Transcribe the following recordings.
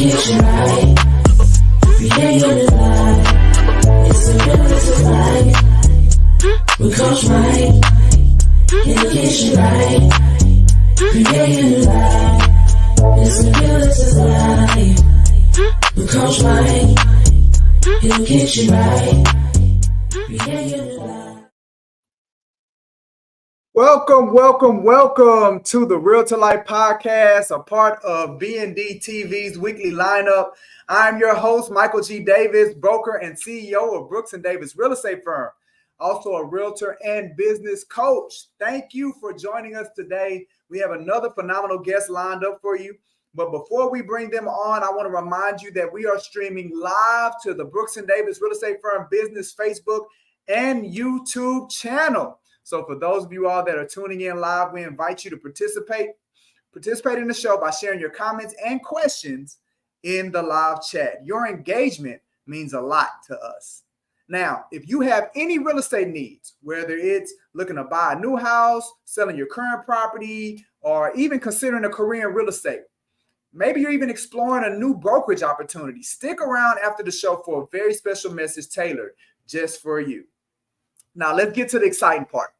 get you right. Create your life. It's the realest of life. With Coach Mike, he'll get you right. Create your life. It's the realest of life. With Coach Mike, he'll get you right. Create your life. Welcome to the Realtor Life Podcast, a part of BND TV's weekly lineup. I'm your host, Michael G. Davis, broker and CEO of Brooks & Davis Real Estate Firm, also a realtor and business coach. Thank you for joining us today. We have another phenomenal guest lined up for you. But before we bring them on, I want to remind you that we are streaming live to the Brooks & Davis Real Estate Firm Business Facebook and YouTube channel. So for those of you all that are tuning in live, we invite you to participate in the show by sharing your comments and questions in the live chat. Your engagement means a lot to us. Now, if you have any real estate needs, whether it's looking to buy a new house, selling your current property, or even considering a career in real estate, maybe you're even exploring a new brokerage opportunity, stick around after the show for a very special message tailored just for you. Now, let's get to the exciting part.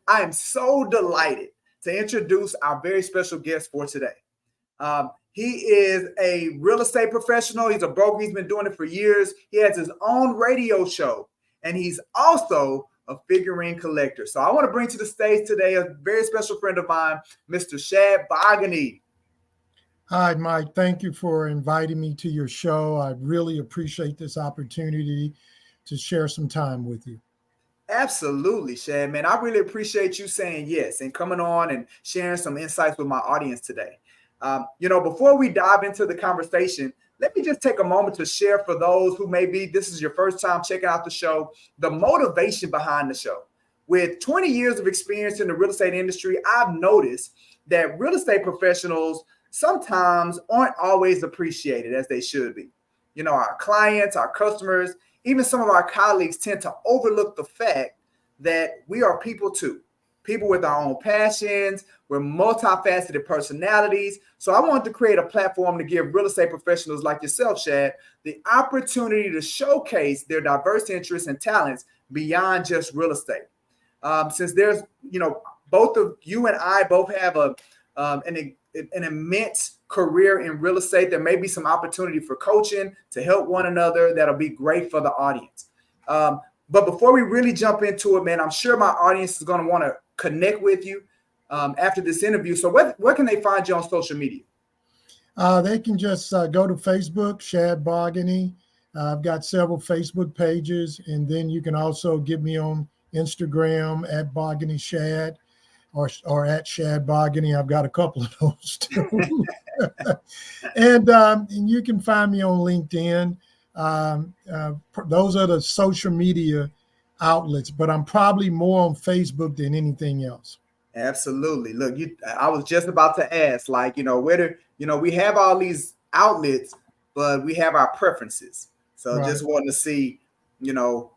I am so delighted to introduce our very special guest for today. He is a real estate professional. He's a broker. He's been doing it for years. He has his own radio show, and he's also a figurine collector. So I want to bring to the stage today a very special friend of mine, Mr. Shad Bogany. Hi, Mike. Thank you for inviting me to your show. I really appreciate this opportunity to share some time with you. Absolutely, Shad, man. I really appreciate you saying yes and coming on and sharing some insights with my audience today. Before we dive into the conversation, let me just take a moment to share for those who maybe this is your first time checking out the show, the motivation behind the show. With 20 years of experience in the real estate industry, I've noticed that real estate professionals sometimes aren't always appreciated as they should be. You know, our clients, our customers, even some of our colleagues tend to overlook the fact that we are people too. People with our own passions, we're multifaceted personalities. So I wanted to create a platform to give real estate professionals like yourself, Shad, the opportunity to showcase their diverse interests and talents beyond just real estate. Since there's, both of you and I both have an immense career in real estate, there may be some opportunity for coaching to help one another that'll be great for the audience. But before we really jump into it, man, I'm sure my audience is going to want to connect with you after this interview. So where can they find you on social media? They can just go to Facebook, Shad Bogany. I've got several Facebook pages, and then you can also get me on Instagram at Bogany Shad or at Shad Bogany. I've got a couple of those too. And you can find me on LinkedIn. Those are the social media outlets, but I'm probably more on Facebook than anything else. Absolutely. Look, I was just about to ask, we have all these outlets, but we have our preferences. So right. Just wanting to see,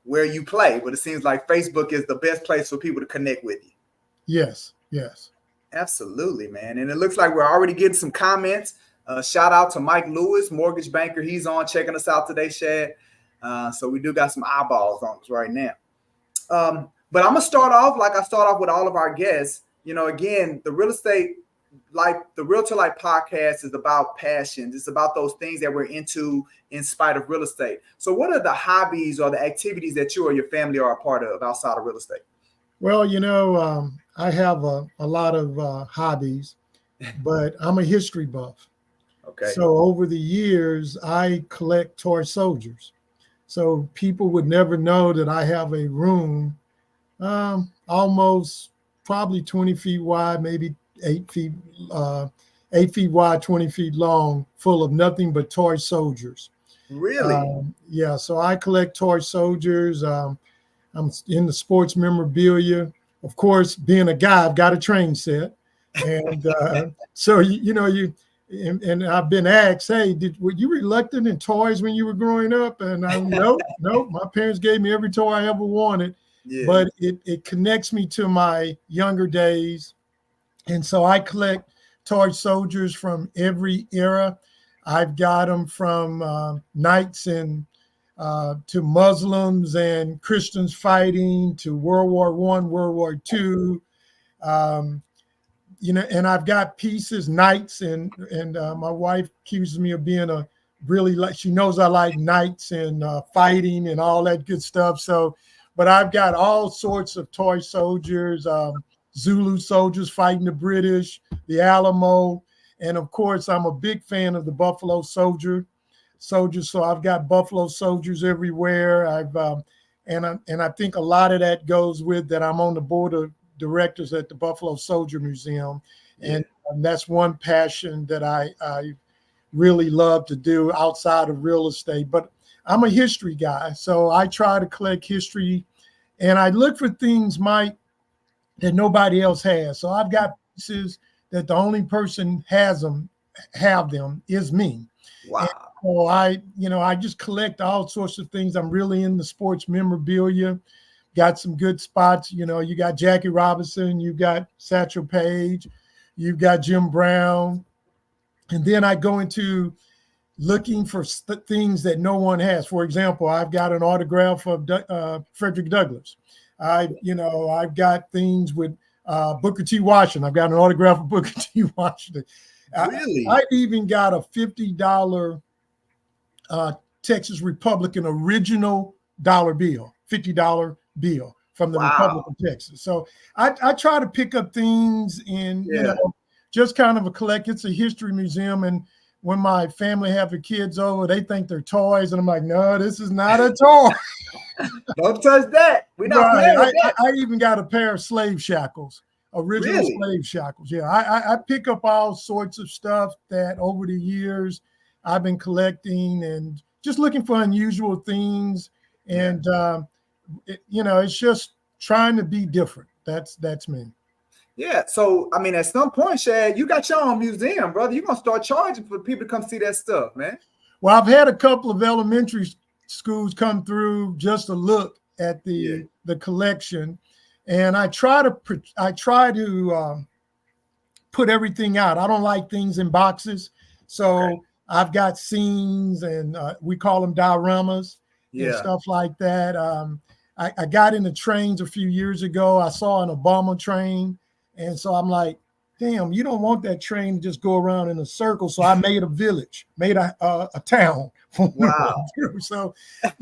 where you play, but it seems like Facebook is the best place for people to connect with you. Yes. Absolutely, man. And it looks like we're already getting some comments. Shout out to Mike Lewis, mortgage banker. He's on checking us out today, Shad. So we do got some eyeballs on us right now. But I'm going to start off like I start off with all of our guests. Again, the Realtor Life podcast is about passions. It's about those things that we're into in spite of real estate. So what are the hobbies or the activities that you or your family are a part of outside of real estate? Well, I have a lot of hobbies, but I'm a history buff. Okay. So over the years, I collect toy soldiers. So people would never know that I have a room almost probably 20 feet wide, maybe 8 feet wide, 20 feet long, full of nothing but toy soldiers. Really? Yeah. So I collect toy soldiers. I'm in the sports memorabilia. Of course, being a guy, I've got a train set. And so, and I've been asked, hey, were you reluctant in toys when you were growing up? And I'm nope. My parents gave me every toy I ever wanted. Yeah. But it connects me to my younger days. And so I collect toy soldiers from every era. I've got them from knights and to Muslims and Christians fighting to World War I, World War II. Um, and I've got pieces, knights, and my wife accuses me of being a really she knows I like knights and fighting and all that good stuff. So, but I've got all sorts of toy soldiers, Zulu soldiers fighting the British, the Alamo, and of course I'm a big fan of the Buffalo soldiers. So I've got Buffalo soldiers everywhere. And I think a lot of that goes with that I'm on the board of directors at the Buffalo Soldier Museum, and that's one passion that I really love to do outside of real estate. But I'm a history guy, so I try to collect history, and I look for things, Mike, that nobody else has. So I've got pieces that the only person have them is me. Wow. And so I just collect all sorts of things. I'm really into sports memorabilia. Got some good spots. You got Jackie Robinson, you got Satchel Paige, you've got Jim Brown. And then I go into looking for things that no one has. For example, I've got an autograph of Frederick Douglass. I've got things with Booker T. Washington. I've got an autograph of Booker T. Washington. Really? I've even got a $50 Texas Republican original dollar bill, $50 bill from the Republic of Texas. So I try to pick up things and, just kind of a collect. It's a history museum. And when my family have the kids over, they think they're toys. And I'm like, no, this is not a toy. Don't touch that. We're not playing with that. I even got a pair of slave shackles, original slave shackles. Yeah, I pick up all sorts of stuff that over the years I've been collecting and just looking for unusual things. And, it's just trying to be different. That's me. Yeah. So, I mean, at some point, Shad, you got your own museum, brother. You're going to start charging for people to come see that stuff, man. Well, I've had a couple of elementary schools come through just to look at the collection. And I try to put everything out. I don't like things in boxes. So I've got scenes and we call them dioramas and stuff like that. I got into trains a few years ago. I saw an Obama train. And so I'm like, damn, you don't want that train to just go around in a circle. So I made a village, made a town. Wow. So,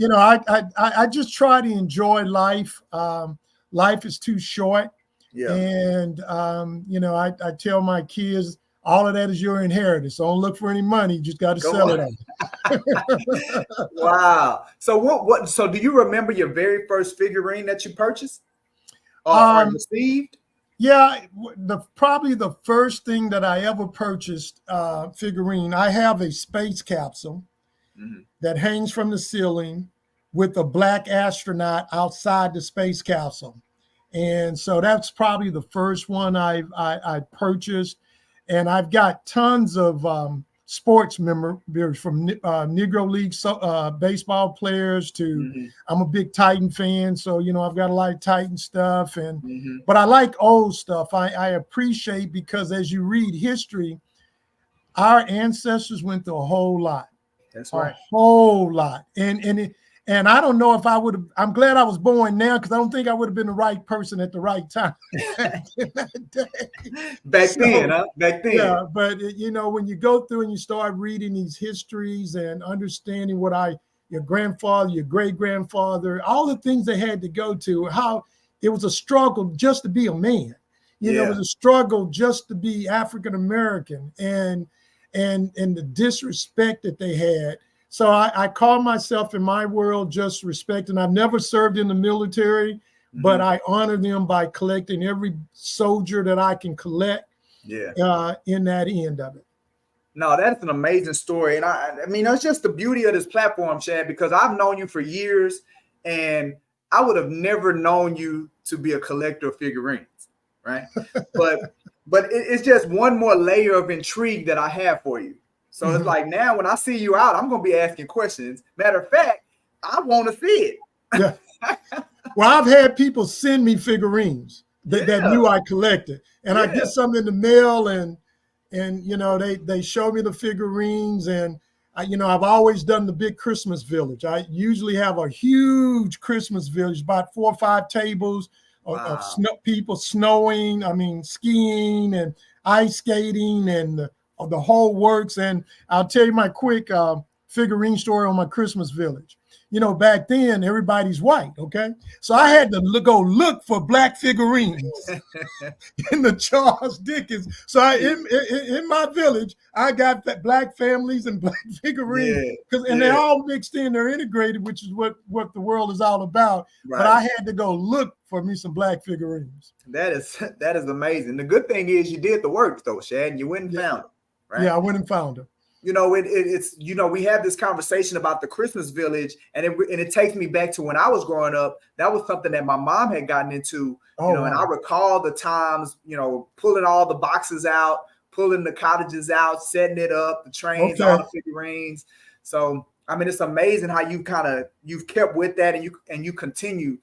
I just try to enjoy life. Life is too short. Yeah. And, I tell my kids, all of that is your inheritance. So don't look for any money. You just got to sell it on. Wow. So so do you remember your very first figurine that you purchased or received? Yeah, probably the first thing that I ever purchased figurine, I have a space capsule that hangs from the ceiling with a black astronaut outside the space capsule. And so that's probably the first one I purchased. And I've got tons of sports memorabilia from Negro League baseball players to I'm a big Titan fan. So, I've got a lot of Titan stuff. But I like old stuff. I appreciate because as you read history, our ancestors went through a whole lot. That's right. A whole lot. And I don't know if I would have, I'm glad I was born now because I don't think I would have been the right person at the right time. Back then. Yeah, but when you go through and you start reading these histories and understanding what your grandfather, your great-grandfather, all the things they had to go to, how it was a struggle just to be a man. It was a struggle just to be African-American and the disrespect that they had. So I call myself in my world just respect, and I've never served in the military, but I honor them by collecting every soldier that I can collect in that end of it. No, that's an amazing story. And I mean, that's just the beauty of this platform, Shad, because I've known you for years and I would have never known you to be a collector of figurines, right? but it's just one more layer of intrigue that I have for you. So it's like now when I see you out, I'm going to be asking questions. Matter of fact, I want to see it. Yeah. Well, I've had people send me figurines that knew I collected. And I get some in the mail and, and they show me the figurines, and I've always done the big Christmas village. I usually have a huge Christmas village, about 4 or 5 tables of people snowing, skiing and ice skating and the whole works. And I'll tell you my quick figurine story on my Christmas village. Back then everybody's white, okay? So I had to go look for black figurines in the Charles Dickens. So in my village, I got that black families and black figurines, and they're all mixed in, they're integrated, which is what the world is all about. Right. But I had to go look for me some black figurines. That is amazing. The good thing is you did the work though, Shad, and you went and found them. Right? Yeah, I went and found them. It's we have this conversation about the Christmas village, and it takes me back to when I was growing up. That was something that my mom had gotten into, and I recall the times, pulling all the boxes out, pulling the cottages out, setting it up, the trains, all the figurines. So, it's amazing how you've kept with that, and you continue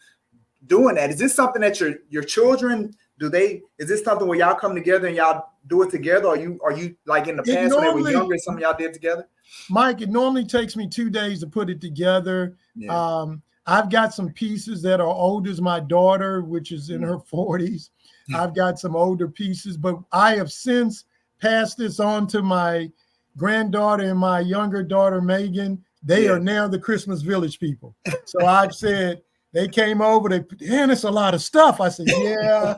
doing that. Is this something that your children, is this something where y'all come together and y'all do it together? Or are you like in the past when they were younger, some of y'all did together? Mike, it normally takes me 2 days to put it together. Yeah. I've got some pieces that are old as my daughter, which is in her 40s. I've got some older pieces, but I have since passed this on to my granddaughter and my younger daughter, Megan. They are now the Christmas Village people. So I've said, they came over, it's a lot of stuff. I said, yeah,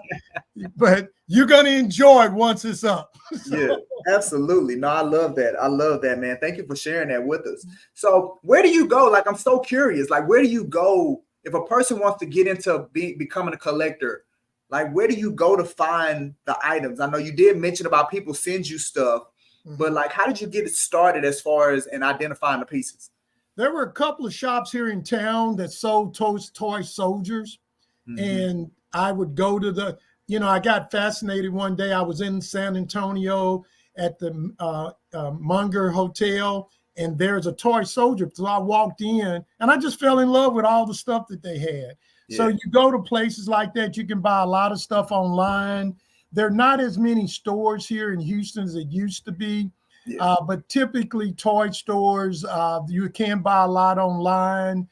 but you're going to enjoy it once it's up. Yeah, absolutely. No, I love that. I love that, man. Thank you for sharing that with us. So where do you go? Like, I'm so curious. Like, where do you go if a person wants to get into becoming a collector? Like, where do you go to find the items? I know you did mention about people send you stuff, but like, how did you get it started as far as in identifying the pieces? There were a couple of shops here in town that sold toy soldiers. And I would go to I got fascinated one day. I was in San Antonio at the Munger Hotel, and there's a toy soldier. So I walked in and I just fell in love with all the stuff that they had. Yeah. So you go to places like that, you can buy a lot of stuff online. There are not as many stores here in Houston as it used to be. Yeah. But typically toy stores, you can buy a lot online.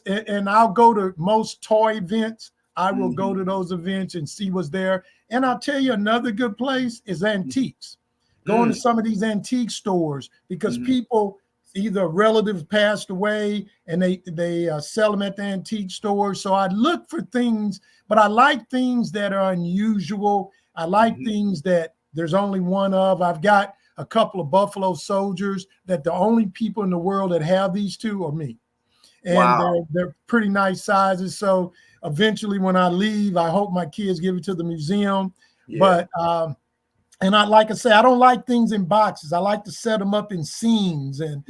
And I'll go to most toy events. I will go to those events and see what's there. And I'll tell you, another good place is antiques. Going to some of these antique stores, because people, either relatives passed away and they sell them at the antique store. So I look for things, but I like things that are unusual. I like things that there's only one of. I've got a couple of Buffalo Soldiers that the only people in the world that have these two are me. And they're pretty nice sizes. So eventually when I leave, I hope my kids give it to the museum. Yeah. But, and like I say, I don't like things in boxes. I like to set them up in scenes. And,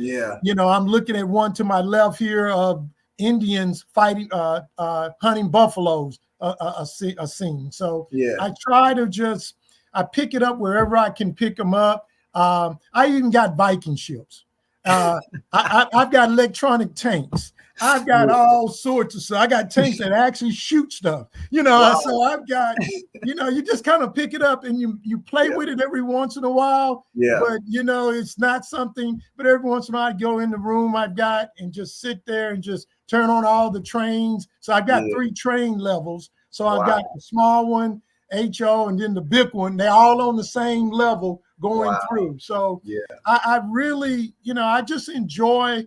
I'm looking at one to my left here of Indians fighting, hunting buffaloes, a scene. So I try to I pick it up wherever I can pick them up. I even got Viking ships. I've got electronic tanks. I've got all sorts of stuff. I got tanks that actually shoot stuff, so I've got, you just kind of pick it up and you play with it every once in a while. Yeah. But, it's not something, but every once in a while I go in the room I've got and just sit there and just turn on all the trains. So I've got 3 train levels. So I've got the small one, HO, and then the big one. They're all on the same level going through. So I really, I just enjoy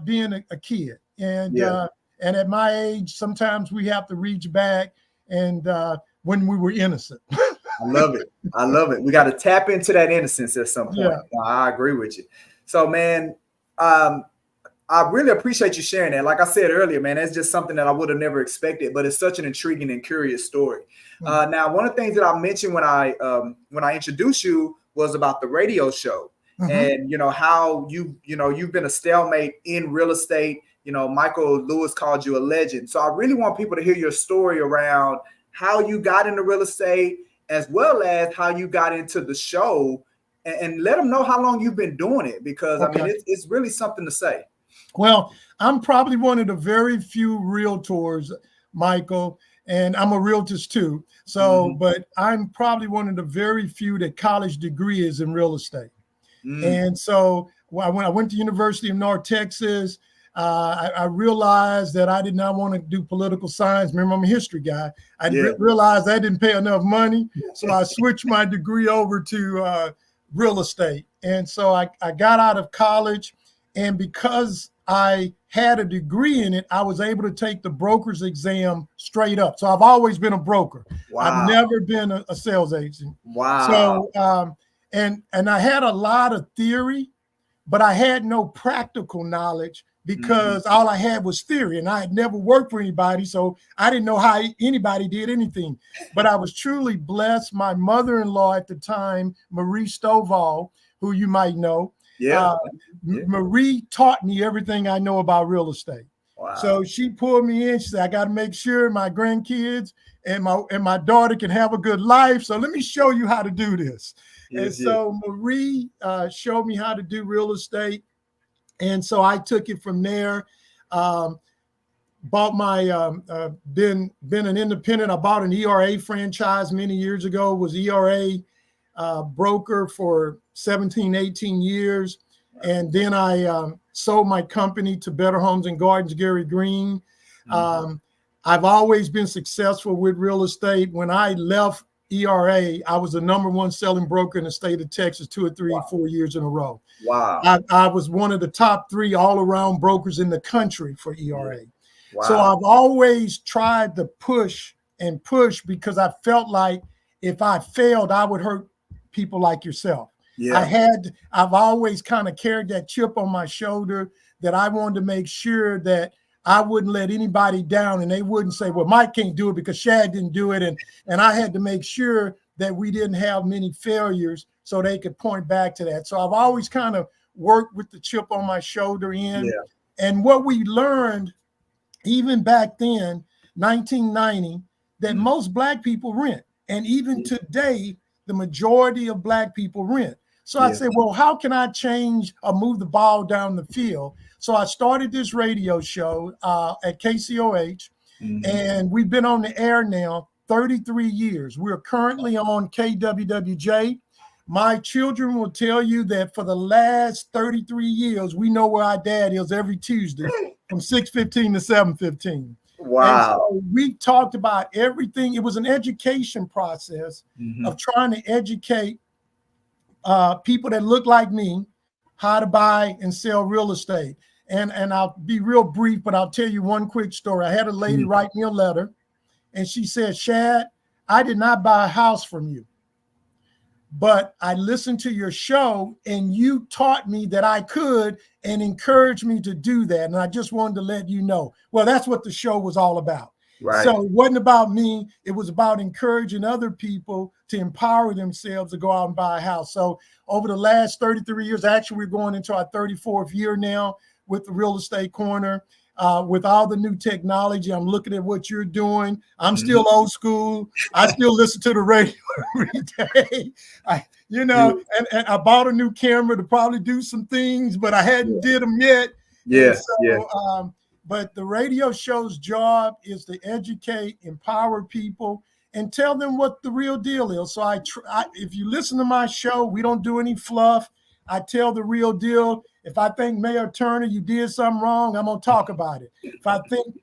being a kid. And at my age, sometimes we have to reach back and when we were innocent. I love it. I love it. We got to tap into that innocence at some point. Yeah. I agree with you. So, man, I really appreciate you sharing that. Like I said earlier, man, that's just something that I would have never expected, but it's such an intriguing and curious story. Now, one of the things that I mentioned when I introduced you was about the radio show and, how you've been a stalemate in real estate. Michael Lewis called you a legend. So I really want people to hear your story around how you got into real estate, as well as how you got into the show, and let them know how long you've been doing it, because it's really something to say. Well, I'm probably one of the very few realtors, Michael, and I'm a realtor too. So, but I'm probably one of the very few that college degree is in real estate. And so when I went to University of North Texas, I realized that I did not want to do political science. Remember, I'm a history guy. I realized I didn't pay enough money. So I switched my degree over to real estate. And so I got out of college. And because I had a degree in it, I was able to take the broker's exam straight up. So I've always been a broker. Wow. I've never been a sales agent. Wow. So, and I had a lot of theory, but I had no practical knowledge because all I had was theory, and I had never worked for anybody, so I didn't know how anybody did anything. But I was truly blessed. My mother-in-law at the time, Marie Stovall, who you might know, Marie taught me everything I know about real estate. Wow. So she pulled me in. She said, I got to make sure my grandkids and my daughter can have a good life. So let me show you how to do this. So Marie showed me how to do real estate. And so I took it from there. Bought my, been an independent. I bought an ERA franchise many years ago, was ERA broker for 17, 18 years. And then I sold my company to Better Homes and Gardens, Gary Green. I've always been successful with real estate. When I left ERA, I was the #1 selling broker in the state of Texas 2 or 3 or 4 years in a row. Wow. I was one of the top 3 all-around brokers in the country for ERA. Wow. So I've always tried to push and push because I felt like if I failed, I would hurt people like yourself. I've always kind of carried that chip on my shoulder that I wanted to make sure that I wouldn't let anybody down, and they wouldn't say, well, Mike can't do it because Shad didn't do it. And I had to make sure that we didn't have many failures so they could point back to that. So I've always kind of worked with the chip on my shoulder in. And what we learned even back then, 1990, that most Black people rent. And even today, the majority of Black people rent. So I said, well, how can I change or move the ball down the field? So I started this radio show at KCOH, and we've been on the air now 33 years. We're currently on KWWJ. My children will tell you that for the last 33 years, we know where our dad is every Tuesday from 6:15 to 7:15. Wow. And so we talked about everything. It was an education process of trying to educate people that look like me how to buy and sell real estate. And I'll be real brief, but I'll tell you one quick story. I had a lady write me a letter, and she said, Shad, I did not buy a house from you, but I listened to your show and you taught me that I could and encouraged me to do that. And I just wanted to let you know. Well, that's what the show was all about. Right. So it wasn't about me. It was about encouraging other people to empower themselves to go out and buy a house. So over the last 33 years, actually, we're going into our 34th year now with the Real Estate Corner. With all the new technology, I'm looking at what you're doing. I'm still old school. I still listen to the radio every day. And I bought a new camera to probably do some things, but I hadn't did them yet. But the radio show's job is to educate, empower people, and tell them what the real deal is. So if you listen to my show, we don't do any fluff. I tell the real deal. If I think Mayor Turner, you did something wrong, I'm going to talk about it. If I think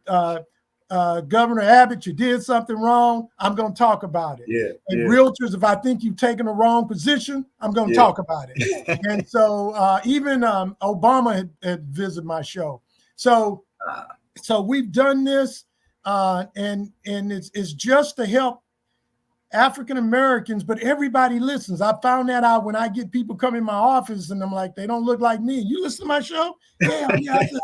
Governor Abbott, you did something wrong, I'm going to talk about it. Realtors, if I think you've taken the wrong position, I'm going to talk about it. And so even Obama had visited my show. So we've done this, and it's just to help African Americans, but everybody listens. I found that out when I get people come in my office and I'm like, they don't look like me. You listen to my show? Yeah, I listen.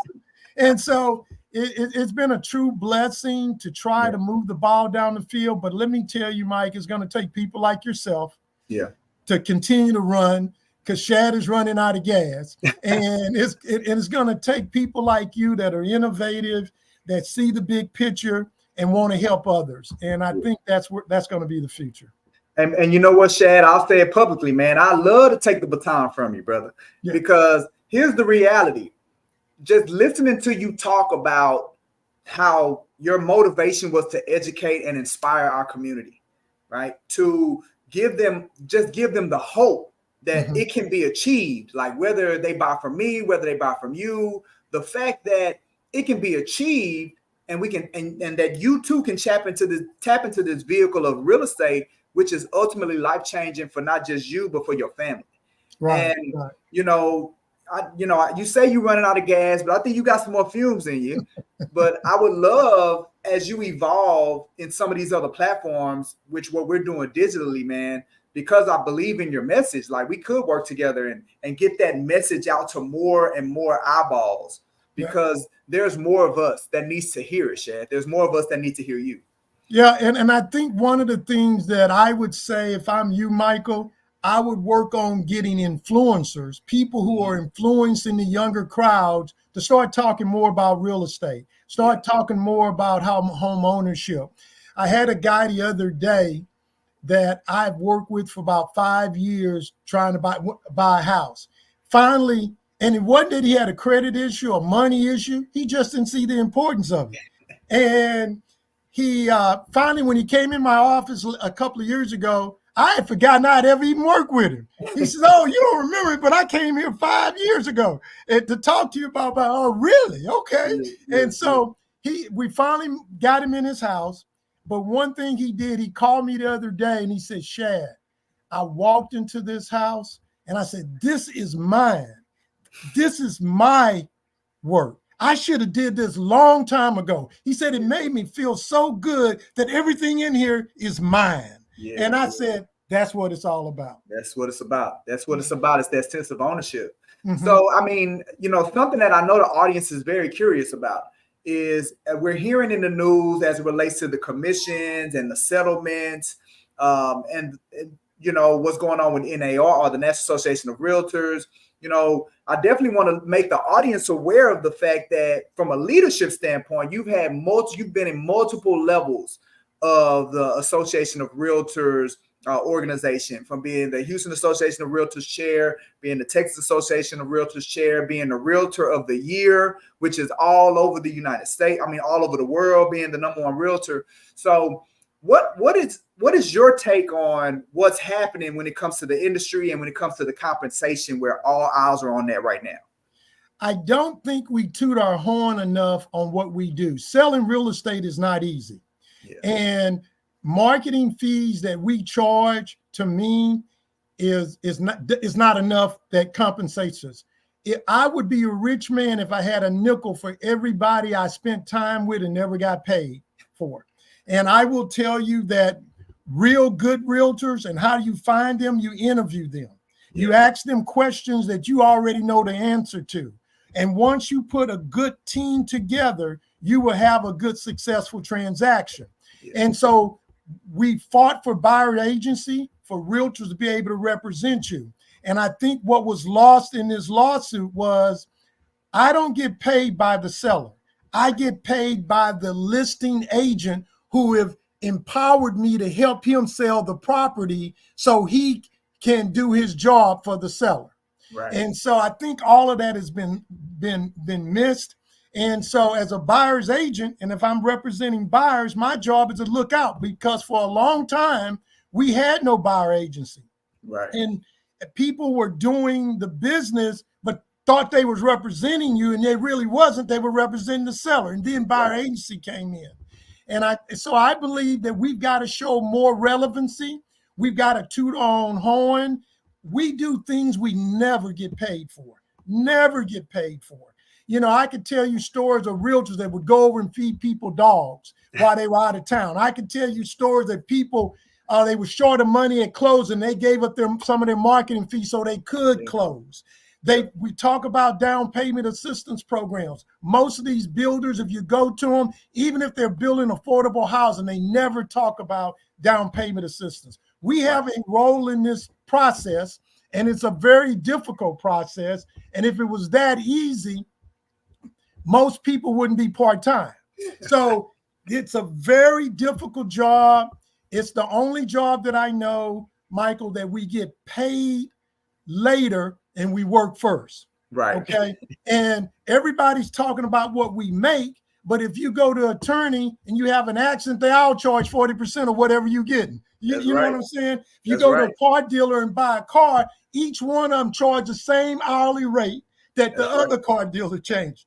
And so it's been a true blessing to try to move the ball down the field. But let me tell you, Mike, it's going to take people like yourself to continue to run, because Shad is running out of gas. And it's going to take people like you that are innovative, that see the big picture and want to help others. And I think that's going to be the future. And you know what, Shad, I'll say it publicly, man. I love to take the baton from you, brother, because here's the reality. Just listening to you talk about how your motivation was to educate and inspire our community, right? To give them the hope that it can be achieved, like whether they buy from me, whether they buy from you, the fact that it can be achieved, and we can, and that you too can tap into this vehicle of real estate, which is ultimately life changing for not just you but for your family. Right. And Right. you say you're running out of gas, but I think you got some more fumes in you. But I would love, as you evolve in some of these other platforms, which what we're doing digitally, man, because I believe in your message, like we could work together and get that message out to more and more eyeballs, because there's more of us that needs to hear it, Shad. There's more of us that need to hear you. Yeah, and I think one of the things that I would say, if I'm you, Michael, I would work on getting influencers, people who are influencing the younger crowds, to start talking more about real estate, start talking more about home ownership. I had a guy the other day that I've worked with for about 5 years trying to buy a house. Finally, and it wasn't that he had a credit issue or money issue. He just didn't see the importance of it. And he finally, when he came in my office a couple of years ago, I had forgotten I'd ever even worked with him. He says, "Oh, you don't remember it, but I came here 5 years ago and to talk to you about." Oh, really? Okay. And so we finally got him in his house. But one thing he did, he called me the other day and he said, "Shad, I walked into this house and I said, this is mine. This is my work. I should have did this long time ago." He said, "It made me feel so good that everything in here is mine." And I said, that's what it's all about. That's what it's about. That's what it's about. It's that sense of ownership. So, I mean, something that I know the audience is very curious about is we're hearing in the news as it relates to the commissions and the settlements, and what's going on with NAR, or the National Association of Realtors. I definitely want to make the audience aware of the fact that from a leadership standpoint, you've been in multiple levels of the Association of Realtors organization, from being the Houston Association of Realtors chair, being the Texas Association of Realtors chair, being the Realtor of the Year, which is all over the United States. I mean, all over the world, being the #1 realtor. So what is your take on what's happening when it comes to the industry and when it comes to the compensation, where all eyes are on that right now? I don't think we toot our horn enough on what we do. Selling real estate is not easy. And marketing fees that we charge, to me, is not enough that compensates us. I would be a rich man if I had a nickel for everybody I spent time with and never got paid for. And I will tell you that real good realtors, and how do you find them? You interview them. You ask them questions that you already know the answer to. And once you put a good team together, you will have a good, successful transaction. And so we fought for buyer agency, for realtors to be able to represent you. And I think what was lost in this lawsuit was, I don't get paid by the seller. I get paid by the listing agent who have empowered me to help him sell the property so he can do his job for the seller. Right. And so I think all of that has been missed. And so as a buyer's agent, and if I'm representing buyers, my job is to look out, because for a long time, we had no buyer agency. Right. And people were doing the business, but thought they was representing you, and they really wasn't. They were representing the seller. And then buyer agency came in. And so I believe that we've got to show more relevancy. We've got to toot our own horn. We do things we never get paid for. Never get paid for. I could tell you stories of realtors that would go over and feed people dogs while they were out of town. I could tell you stories that people, they were short of money at closing. They gave up some of their marketing fees so they could close. We talk about down payment assistance programs. Most of these builders, if you go to them, even if they're building affordable housing, they never talk about down payment assistance. We have a role in this process, and it's a very difficult process. And if it was that easy, most people wouldn't be part-time. So it's a very difficult job. It's the only job that I know, Michael, that we get paid later and we work first. Right. Okay. And everybody's talking about what we make, But if you go to attorney and you have an accident, they all charge 40% of whatever you're getting. You know what I'm saying? If you go to a car dealer and buy a car, each one of them charge the same hourly rate that the other car dealer charges.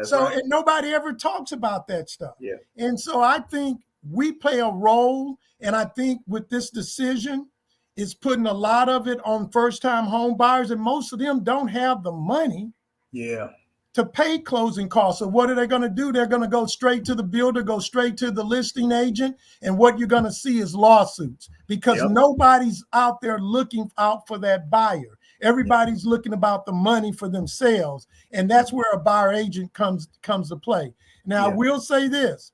So and nobody ever talks about that stuff. Yeah. And so I think we play a role, and I think with this decision, it's putting a lot of it on first-time home buyers, and most of them don't have the money to pay closing costs. So what are they going to do? They're going to go straight to the builder, go straight to the listing agent, and what you're going to see is lawsuits because nobody's out there looking out for that buyer. Everybody's looking about the money for themselves, and that's where a buyer agent comes to play. Now, I will say this.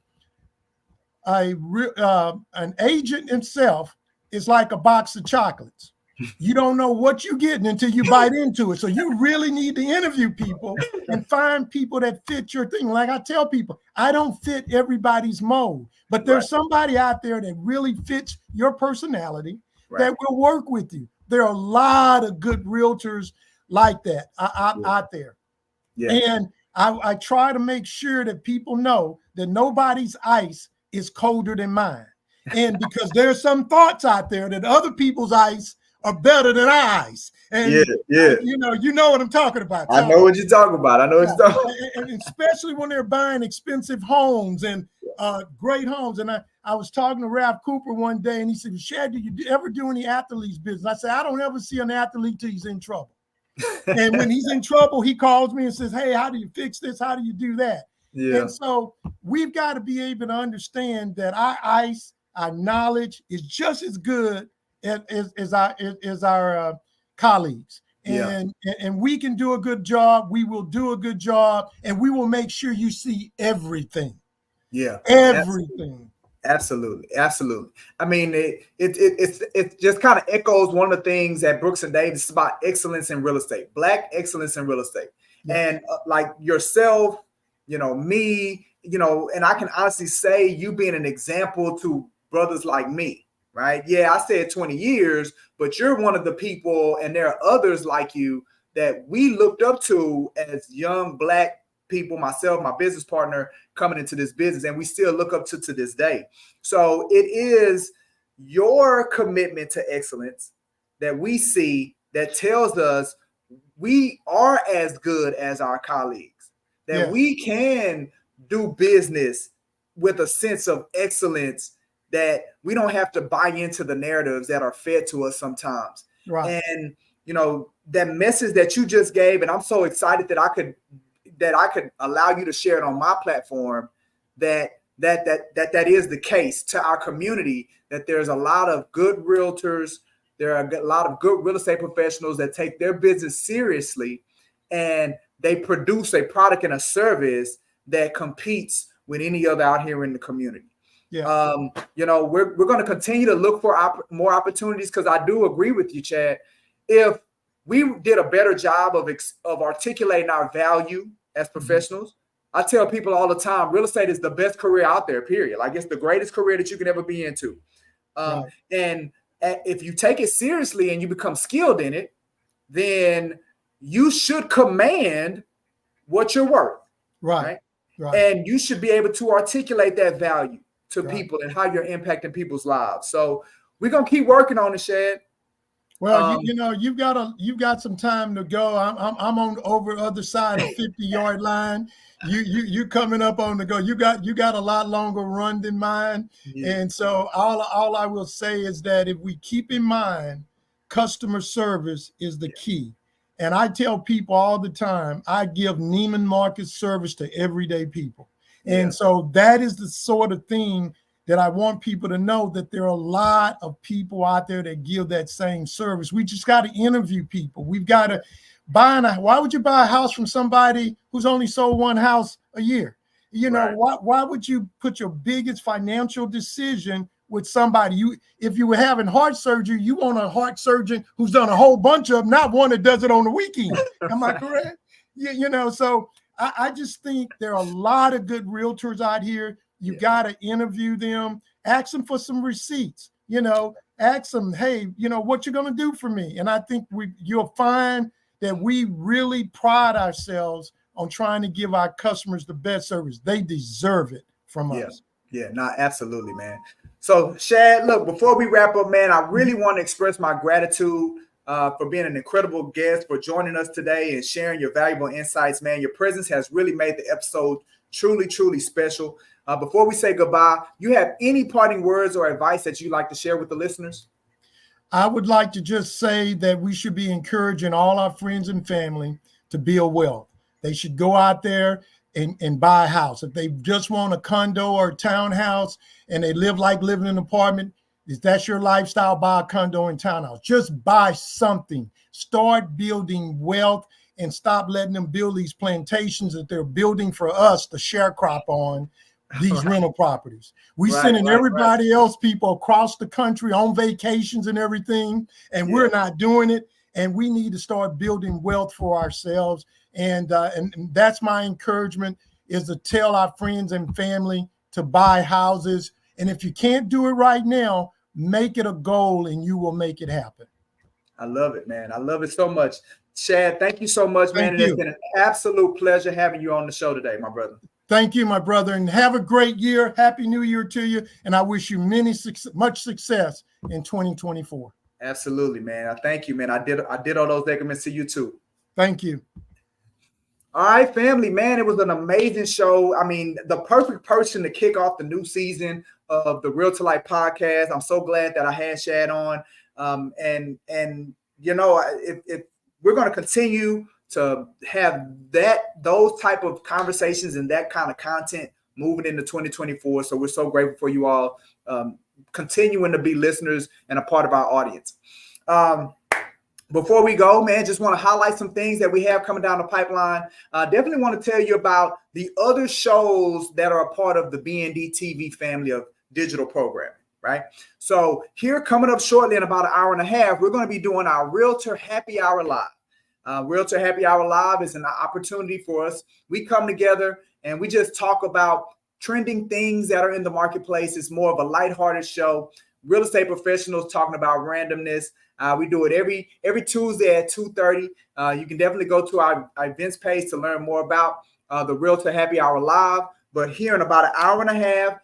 An agent himself is like a box of chocolates. You don't know what you're getting until you bite into it. So you really need to interview people and find people that fit your thing. Like I tell people, I don't fit everybody's mold, but there's somebody out there that really fits your personality that will work with you. There are a lot of good realtors like that out there. And I try to make sure that people know that nobody's ice is colder than mine. And because there's some thoughts out there that other people's ice are better than our ice. And you know what I'm talking about. I know what you're talking about. And especially when they're buying expensive homes and great homes. And I was talking to Ralph Cooper one day, and he said, Shad, do you ever do any athletes business? I said, I don't ever see an athlete till he's in trouble. And when he's in trouble, he calls me and says, hey, how do you fix this? How do you do that? And so we've got to be able to understand that our ice, our knowledge is just as good as our colleagues. And we can do a good job. We will do a good job, and we will make sure you see everything. Everything. Absolutely. I mean, it just kind of echoes one of the things that Brooks and Davis is about excellence in real estate, Black excellence in real estate. And like yourself, me, and I can honestly say you being an example to brothers like me, right? Yeah, I said 20 years, but you're one of the people, and there are others like you that we looked up to as young Black people, myself, my business partner coming into this business, and we still look up to this day. So it is your commitment to excellence that we see that tells us we are as good as our colleagues, that we can do business with a sense of excellence, that we don't have to buy into the narratives that are fed to us sometimes. And, that message that you just gave, and I'm so excited that I could allow you to share it on my platform, that is the case to our community, that there's a lot of good realtors, there are a lot of good real estate professionals that take their business seriously, and they produce a product and a service that competes with any other out here in the community. We're going to continue to look for more opportunities, because I do agree with you, Chad. If we did a better job of articulating our value as professionals, I tell people all the time, real estate is the best career out there, period. Like, it's the greatest career that you can ever be into. And if you take it seriously and you become skilled in it, then you should command what you're worth. Right. And you should be able to articulate that value to people and how you're impacting people's lives. So we're going to keep working on it, Shad. Well, you've got some time to go. I'm on over other side of 50-yard line. You coming up on the go. You got a lot longer run than mine. And so all I will say is that if we keep in mind, customer service is the key. And I tell people all the time, I give Neiman Marcus service to everyday people. And so that is the sort of thing that I want people to know, that there are a lot of people out there that give that same service. We just got to interview people. We've got to why would you buy a house from somebody who's only sold one house a year? Why would you put your biggest financial decision with somebody? If you were having heart surgery, you want a heart surgeon who's done a whole bunch of them, not one that does it on the weekend. Am I correct? So I just think there are a lot of good realtors out here. You got to interview them, ask them for some receipts, ask them, hey, what you going to do for me? And I think you'll find that we really pride ourselves on trying to give our customers the best service. They deserve it from us. Yeah, no, absolutely, man. So, Shad, look, before we wrap up, man, I really want to express my gratitude for being an incredible guest, for joining us today and sharing your valuable insights, man. Your presence has really made the episode truly, truly special. Before we say goodbye, you have any parting words or advice that you'd like to share with the listeners? I would like to just say that we should be encouraging all our friends and family to build wealth. They should go out there and buy a house. If they just want a condo or a townhouse and they living in an apartment, if that's your lifestyle, buy a condo and townhouse. Just buy something. Start building wealth and stop letting them build these plantations that they're building for us to sharecrop on these rental properties. We sending everybody else, people across the country on vacations and everything, and we're not doing it. And we need to start building wealth for ourselves. And that's my encouragement, is to tell our friends and family to buy houses. And if you can't do it right now, make it a goal and you will make it happen. I love it, man. I love it so much. Shad, thank you so much, man. Thank you. It's been an absolute pleasure having you on the show today, my brother. Thank you, my brother, and have a great year. Happy New Year to you, and I wish you much success in 2024. Absolutely, man. I thank you, man. I did all those deciments to you too. Thank you. All right, family, man, it was an amazing show. I mean, the perfect person to kick off the new season of the Realtor Life podcast. I'm so glad that I had Shad on. And you know, if we're going to continue to have those type of conversations and that kind of content moving into 2024. So we're so grateful for you all continuing to be listeners and a part of our audience. Before we go, man, just want to highlight some things that we have coming down the pipeline. Definitely want to tell you about the other shows that are a part of the BND TV family of digital programming, right? So here coming up shortly in about an hour and a half, we're going to be doing our Realtor Happy Hour Live. Realtor Happy Hour Live is an opportunity for us. We come together and we just talk about trending things that are in the marketplace. It's more of a lighthearted show. Real estate professionals talking about randomness. We do it every Tuesday at 2:30. You can definitely go to our events page to learn more about the Realtor Happy Hour Live. But here in about an hour and a half,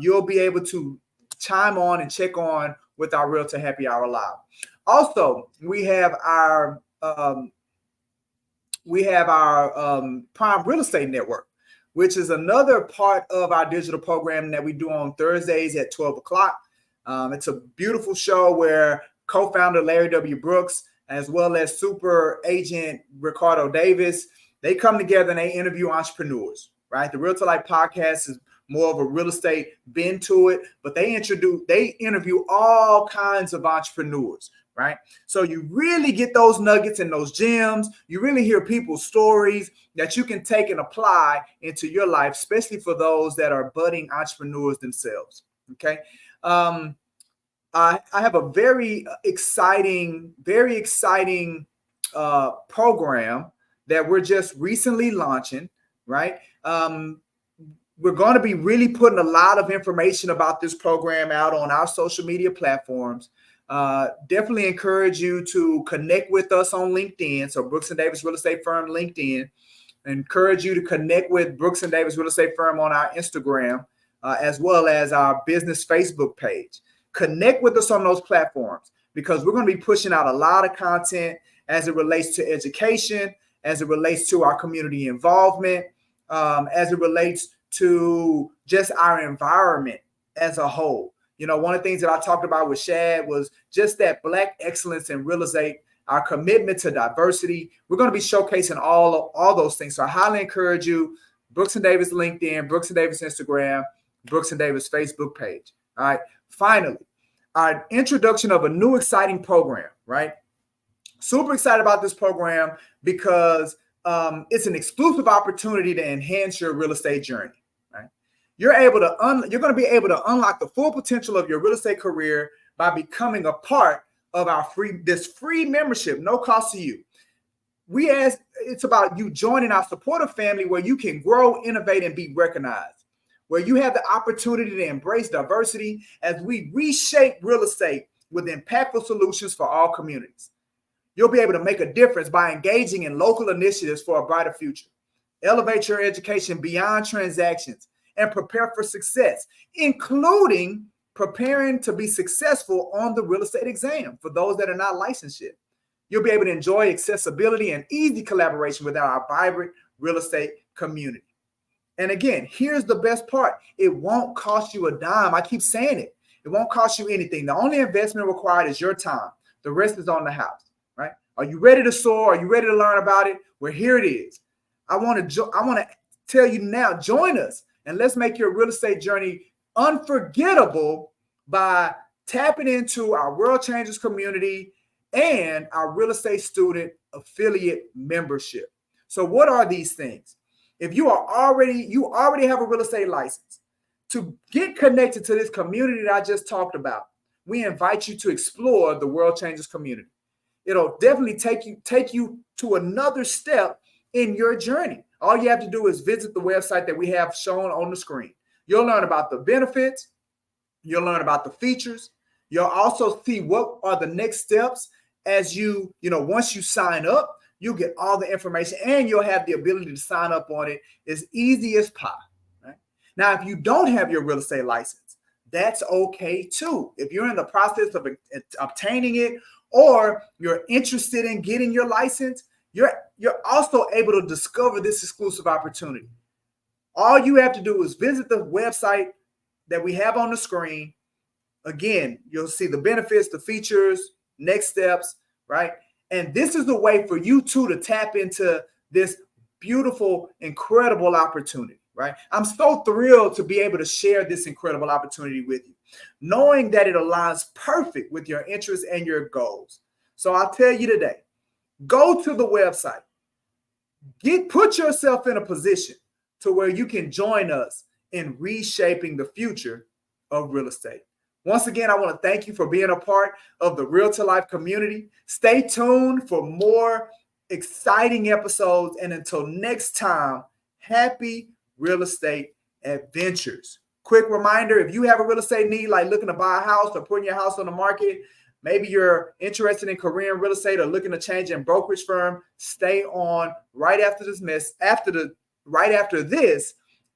you'll be able to chime on and check on with our Realtor Happy Hour Live. Also, we have our Prime Real Estate Network, which is another part of our digital program that we do on Thursdays at 12 o'clock. It's a beautiful show where co-founder Larry W. Brooks, as well as super agent Ricardo Davis, they come together and they interview entrepreneurs, right? The Realtor Life podcast is more of a real estate bend to it, but they interview all kinds of entrepreneurs, right? So you really get those nuggets and those gems. You really hear people's stories that you can take and apply into your life, especially for those that are budding entrepreneurs themselves, okay? I have a very exciting program that we're just recently launching, right? We're going to be really putting a lot of information about this program out on our social media platforms. Definitely encourage you to connect with us on LinkedIn. So Brooks & Davis Real Estate Firm LinkedIn. Encourage you to connect with Brooks & Davis Real Estate Firm on our Instagram, as well as our business Facebook page. Connect with us on those platforms because we're going to be pushing out a lot of content as it relates to education, as it relates to our community involvement, as it relates to just our environment as a whole. You know, one of the things that I talked about with Shad was just that Black excellence in real estate, our commitment to diversity. We're going to be showcasing all those things. So I highly encourage you, Brooks & Davis LinkedIn, Brooks & Davis Instagram, Brooks & Davis Facebook page. All right. Finally, our introduction of a new exciting program, right? Super excited about this program because it's an exclusive opportunity to enhance your real estate journey, right? You're going to be able to unlock the full potential of your real estate career by becoming a part of this free membership, no cost to you. It's about you joining our supportive family where you can grow, innovate, and be recognized, where you have the opportunity to embrace diversity as we reshape real estate with impactful solutions for all communities. You'll be able to make a difference by engaging in local initiatives for a brighter future. elevate your education beyond transactions, and prepare for success, including preparing to be successful on the real estate exam for those that are not licensed yet. You'll be able to enjoy accessibility and easy collaboration with our vibrant real estate community. And again, here's the best part. It won't cost you a dime. I keep saying it. It won't cost you anything. The only investment required is your time. The rest is on the house, right? Are you ready to soar? Are you ready to learn about it? Well, here it is. I want to tell you now, join us and let's make your real estate journey unforgettable by tapping into our World Changers community and our real estate student affiliate membership. So what are these things? If you already have a real estate license, to get connected to this community that I just talked about, we invite you to explore the World Changers community. It'll definitely take you to another step in your journey. All you have to do is visit the website that we have shown on the screen. You'll learn about the benefits. You'll learn about the features. You'll also see what are the next steps as once you sign up, you'll get all the information and you'll have the ability to sign up on it as easy as pie. Right? Now, if you don't have your real estate license, that's okay too. If you're in the process of obtaining it or you're interested in getting your license, you're also able to discover this exclusive opportunity. All you have to do is visit the website that we have on the screen. Again, you'll see the benefits, the features, next steps, right? And this is the way for you too to tap into this beautiful, incredible opportunity, right? I'm so thrilled to be able to share this incredible opportunity with you, knowing that it aligns perfect with your interests and your goals. So I'll tell you today, go to the website, put yourself in a position to where you can join us in reshaping the future of real estate. Once again, I want to thank you for being a part of the Realtor Life community. Stay tuned for more exciting episodes. And until next time, happy real estate adventures. Quick reminder, if you have a real estate need, like looking to buy a house or putting your house on the market, maybe you're interested in Korean real estate or looking to change in brokerage firm, stay on right after this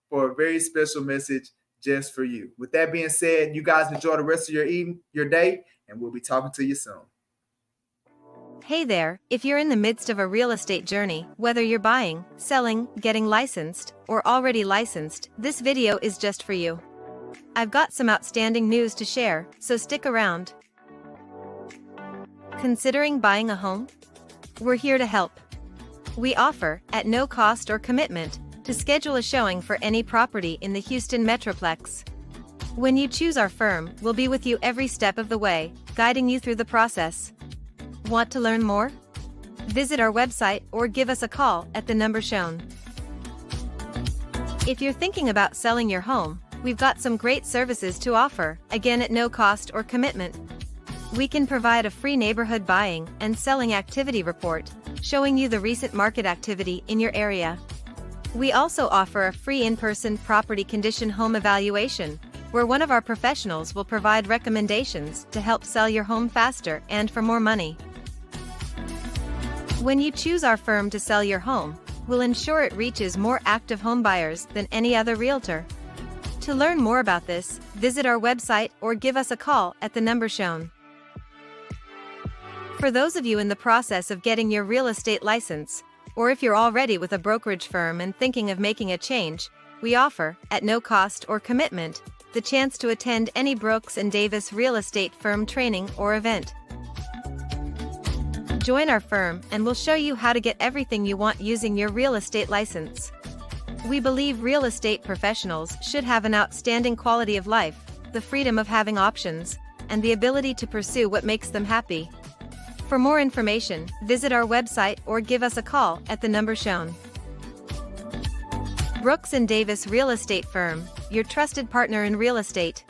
for a very special message just for you. With that being said, you guys enjoy the rest of your day, and we'll be talking to you soon. Hey there, if you're in the midst of a real estate journey, whether you're buying, selling, getting licensed, or already licensed, this video is just for you. I've got some outstanding news to share, so stick around. Considering buying a home? We're here to help. We offer, at no cost or commitment, to schedule a showing for any property in the Houston Metroplex. When you choose our firm, we'll be with you every step of the way, guiding you through the process. Want to learn more? Visit our website or give us a call at the number shown. If you're thinking about selling your home, we've got some great services to offer, again at no cost or commitment. We can provide a free neighborhood buying and selling activity report, showing you the recent market activity in your area. We also offer a free in-person property condition home evaluation, where one of our professionals will provide recommendations to help sell your home faster and for more money. When you choose our firm to sell your home, we'll ensure it reaches more active home buyers than any other realtor. To learn more about this, visit our website or give us a call at the number shown. For those of you in the process of getting your real estate license, or if you're already with a brokerage firm and thinking of making a change, we offer, at no cost or commitment, the chance to attend any Brooks & Davis real estate firm training or event. Join our firm and we'll show you how to get everything you want using your real estate license. We believe real estate professionals should have an outstanding quality of life, the freedom of having options, and the ability to pursue what makes them happy. For more information, visit our website or give us a call at the number shown. Brooks & Davis Real Estate Firm, your trusted partner in real estate.